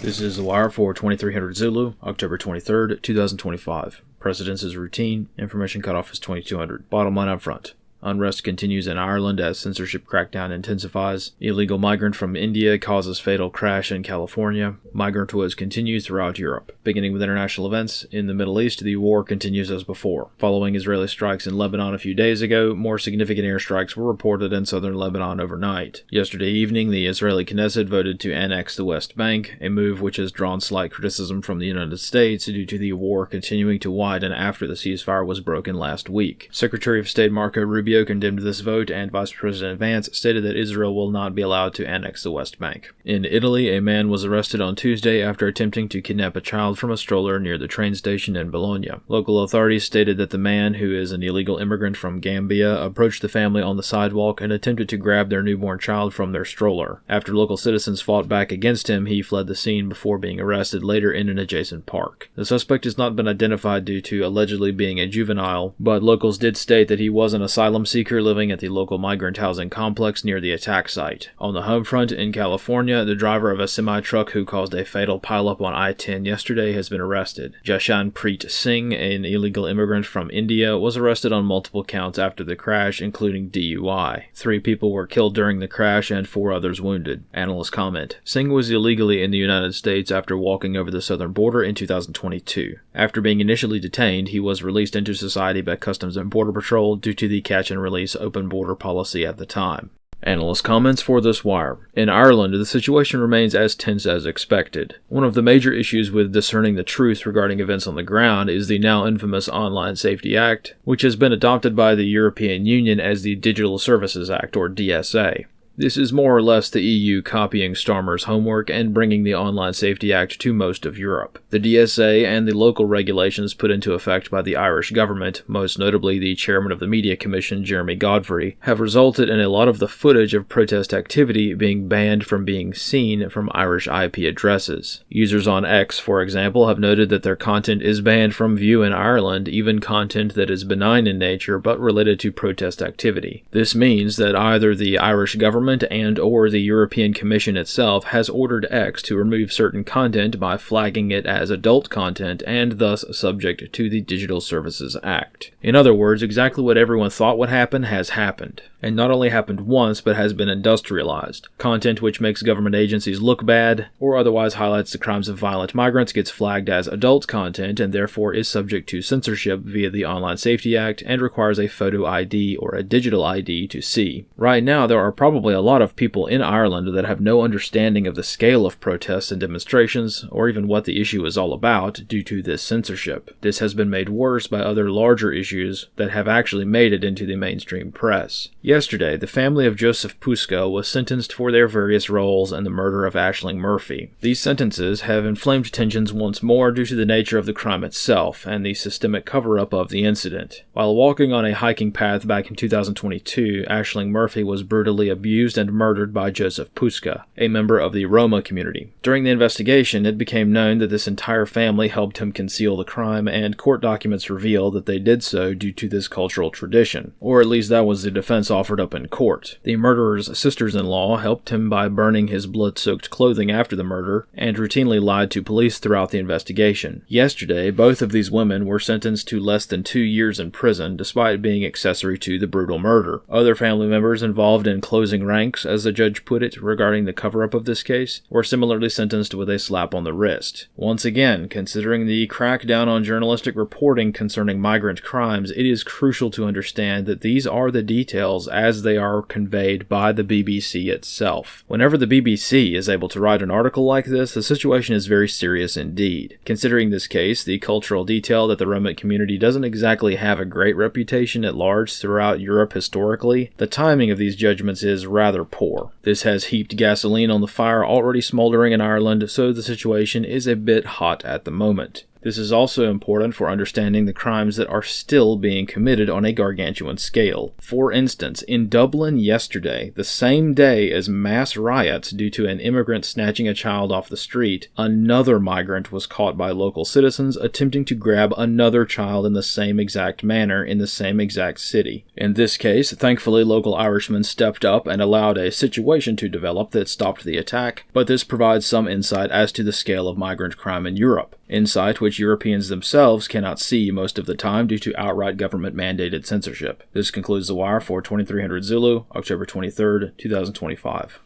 This is The Wire for 2300 Zulu, October 23rd, 2025. Precedence is routine. Information cutoff is 2200. Bottom line up front. Unrest continues in Ireland as censorship crackdown intensifies. Illegal migrant from India causes fatal crash in California. Migrant woes continue throughout Europe. Beginning with international events, in the Middle East, the war continues as before. Following Israeli strikes in Lebanon a few days ago, more significant airstrikes were reported in southern Lebanon overnight. Yesterday evening, the Israeli Knesset voted to annex the West Bank, a move which has drawn slight criticism from the United States due to the war continuing to widen after the ceasefire was broken last week. Secretary of State Marco Rubio condemned this vote, and Vice President Vance stated that Israel will not be allowed to annex the West Bank. In Italy, a man was arrested on Tuesday after attempting to kidnap a child from a stroller near the train station in Bologna. Local authorities stated that the man, who is an illegal immigrant from Gambia, approached the family on the sidewalk and attempted to grab their newborn child from their stroller. After local citizens fought back against him, he fled the scene before being arrested later in an adjacent park. The suspect has not been identified due to allegedly being a juvenile, but locals did state that he was an asylum seeker living at the local migrant housing complex near the attack site. On the home front in California, the driver of a semi-truck who caused a fatal pileup on I-10 yesterday has been arrested. Jashanpreet Singh, an illegal immigrant from India, was arrested on multiple counts after the crash, including DUI. 3 people were killed during the crash and 4 others wounded. Analysts comment. Singh was illegally in the United States after walking over the southern border in 2022. After being initially detained, he was released into society by Customs and Border Patrol due to the catch and release open border policy at the time. Analyst comments for this wire. In Ireland, the situation remains as tense as expected. One of the major issues with discerning the truth regarding events on the ground is the now infamous Online Safety Act, which has been adopted by the European Union as the Digital Services Act, or DSA. This is more or less the EU copying Starmer's homework and bringing the Online Safety Act to most of Europe. The DSA and the local regulations put into effect by the Irish government, most notably the chairman of the Media Commission, Jeremy Godfrey, have resulted in a lot of the footage of protest activity being banned from being seen from Irish IP addresses. Users on X, for example, have noted that their content is banned from view in Ireland, even content that is benign in nature but related to protest activity. This means that either the Irish government and/or the European Commission itself has ordered X to remove certain content by flagging it as adult content and thus subject to the Digital Services Act. In other words, exactly what everyone thought would happen has happened. And not only happened once, but has been industrialized. Content which makes government agencies look bad, or otherwise highlights the crimes of violent migrants, gets flagged as adult content and therefore is subject to censorship via the Online Safety Act and requires a photo ID or a digital ID to see. Right now, there are probably a lot of people in Ireland that have no understanding of the scale of protests and demonstrations, or even what the issue is all about, due to this censorship. This has been made worse by other larger issues that have actually made it into the mainstream press. Yesterday, the family of Joseph Puska was sentenced for their various roles in the murder of Aisling Murphy. These sentences have inflamed tensions once more due to the nature of the crime itself and the systemic cover-up of the incident. While walking on a hiking path back in 2022, Aisling Murphy was brutally abused and murdered by Joseph Puska, a member of the Roma community. During the investigation, it became known that this entire family helped him conceal the crime, and court documents reveal that they did so due to this cultural tradition, or at least that was the defense offered up in court. The murderer's sisters-in-law helped him by burning his blood-soaked clothing after the murder, and routinely lied to police throughout the investigation. Yesterday, both of these women were sentenced to less than 2 years in prison, despite being accessory to the brutal murder. Other family members involved in closing ranks, as the judge put it, regarding the cover-up of this case, were similarly sentenced with a slap on the wrist. Once again, considering the crackdown on journalistic reporting concerning migrant crimes, it is crucial to understand that these are the details as they are conveyed by the BBC itself. Whenever the BBC is able to write an article like this, the situation is very serious indeed. Considering this case, the cultural detail that the Roma community doesn't exactly have a great reputation at large throughout Europe historically, the timing of these judgments is rather poor. This has heaped gasoline on the fire already smoldering in Ireland, so the situation is a bit hot at the moment. This is also important for understanding the crimes that are still being committed on a gargantuan scale. For instance, in Dublin yesterday, the same day as mass riots due to an immigrant snatching a child off the street, another migrant was caught by local citizens attempting to grab another child in the same exact manner in the same exact city. In this case, thankfully local Irishmen stepped up and allowed a situation to develop that stopped the attack, but this provides some insight as to the scale of migrant crime in Europe. Insight which Europeans themselves cannot see most of the time due to outright government-mandated censorship. This concludes The Wire for 2300 Zulu, October 23rd, 2025.